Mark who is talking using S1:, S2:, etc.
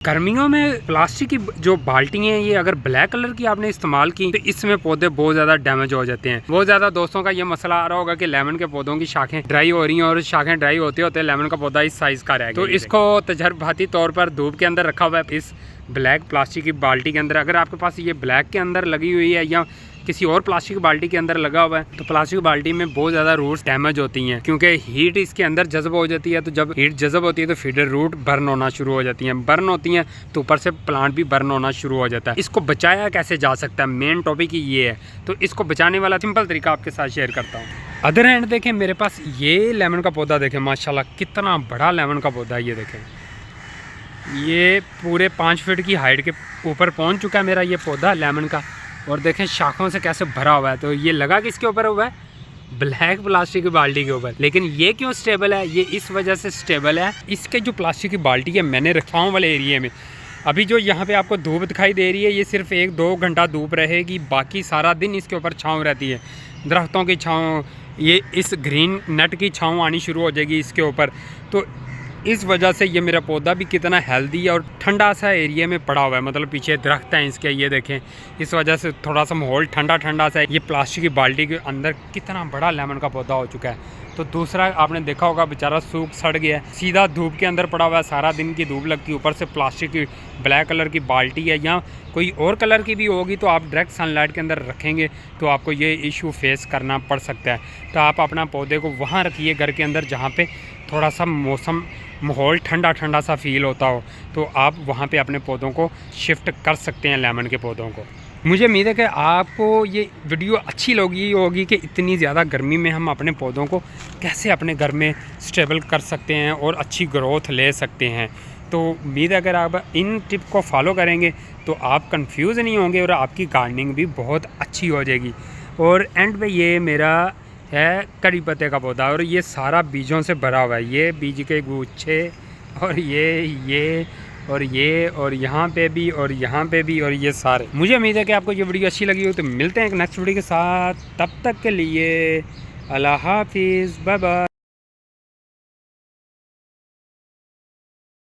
S1: गर्मियों में प्लास्टिक की जो बाल्टी हैं ये अगर ब्लैक कलर की आपने इस्तेमाल की तो इसमें पौधे बहुत ज़्यादा डैमेज हो जाते हैं। बहुत ज़्यादा दोस्तों का ये मसला आ रहा होगा कि लेमन के पौधों की शाखें ड्राई हो रही हैं और शाखें ड्राई होते होते लेमन का पौधा इस साइज़ का रहेगा। तो इसको तजर्बाती तौर पर धूप के अंदर रखा हुआ है इस ब्लैक प्लास्टिक की बाल्टी के अंदर। अगर आपके पास ये ब्लैक के अंदर लगी हुई है या किसी और प्लास्टिक बाल्टी के अंदर लगा हुआ है तो प्लास्टिक बाल्टी में बहुत ज़्यादा रूट्स डैमेज होती हैं क्योंकि हीट इसके अंदर जज़ब हो जाती है। तो जब हीट जज़ब होती है तो फीडर रूट बर्न होना शुरू हो जाती हैं। बर्न होती हैं तो ऊपर से प्लांट भी बर्न होना शुरू हो जाता है। इसको बचाया कैसे जा सकता है, मेन टॉपिक ही ये है। तो इसको बचाने वाला सिंपल तरीका आपके साथ शेयर करता हूँ। अदर हैंड देखें, मेरे पास ये लेमन का पौधा देखें, माशाल्लाह कितना बड़ा लेमन का पौधा है। ये देखें, ये पूरे 5 फीट की हाइट के ऊपर पहुँच चुका है मेरा ये पौधा लेमन का। और देखें शाखों से कैसे भरा हुआ है। तो ये लगा किसके ऊपर हुआ है, ब्लैक प्लास्टिक की बाल्टी के ऊपर। लेकिन ये क्यों स्टेबल है, ये इस वजह से स्टेबल है, इसके जो प्लास्टिक की बाल्टी है मैंने छाँव वाले एरिया में, अभी जो यहाँ पे आपको धूप दिखाई दे रही है ये सिर्फ 1-2 घंटा धूप रहेगी, बाकी सारा दिन इसके ऊपर छाँव रहती है। दरख्तों की छाँव, ये इस ग्रीन नट की छाँव आनी शुरू हो जाएगी इसके ऊपर। तो इस वजह से ये मेरा पौधा भी कितना हेल्दी और ठंडा सा एरिया में पड़ा हुआ है। मतलब पीछे दरख्त हैं इसके, ये देखें, इस वजह से थोड़ा सा माहौल ठंडा ठंडा सा है। ये प्लास्टिक की बाल्टी के अंदर कितना बड़ा लेमन का पौधा हो चुका है। तो दूसरा आपने देखा होगा बेचारा सूख सड़ गया है, सीधा धूप के अंदर पड़ा हुआ है, सारा दिन की धूप लगती है, ऊपर से प्लास्टिक की ब्लैक कलर की बाल्टी है। या कोई और कलर की भी होगी तो आप डायरेक्ट सनलाइट के अंदर रखेंगे तो आपको ये इशू फेस करना पड़ सकता है। तो आप अपना पौधे को वहाँ रखिए घर के अंदर जहाँ पे थोड़ा सा माहौल ठंडा ठंडा सा फील होता हो, तो आप वहाँ पे अपने पौधों को शिफ्ट कर सकते हैं, लेमन के पौधों को। मुझे उम्मीद है कि आपको ये वीडियो अच्छी लगी होगी कि इतनी ज़्यादा गर्मी में हम अपने पौधों को कैसे अपने घर में स्टेबल कर सकते हैं और अच्छी ग्रोथ ले सकते हैं। तो उम्मीद है अगर आप इन टिप को फॉलो करेंगे तो आप कंफ्यूज नहीं होंगे और आपकी गार्डनिंग भी बहुत अच्छी हो जाएगी। और एंड पे ये मेरा है कड़ी पत्ते का पौधा और ये सारा बीजों से भरा हुआ है। ये बीज के गुच्छे और ये और यहाँ पे भी और यहाँ पे भी और ये सारे। मुझे उम्मीद है कि आपको ये वीडियो अच्छी लगी हो। तो मिलते हैं एक नेक्स्ट वीडियो के साथ, तब तक के लिए अल्लाह हाफिज़, बाय बाय।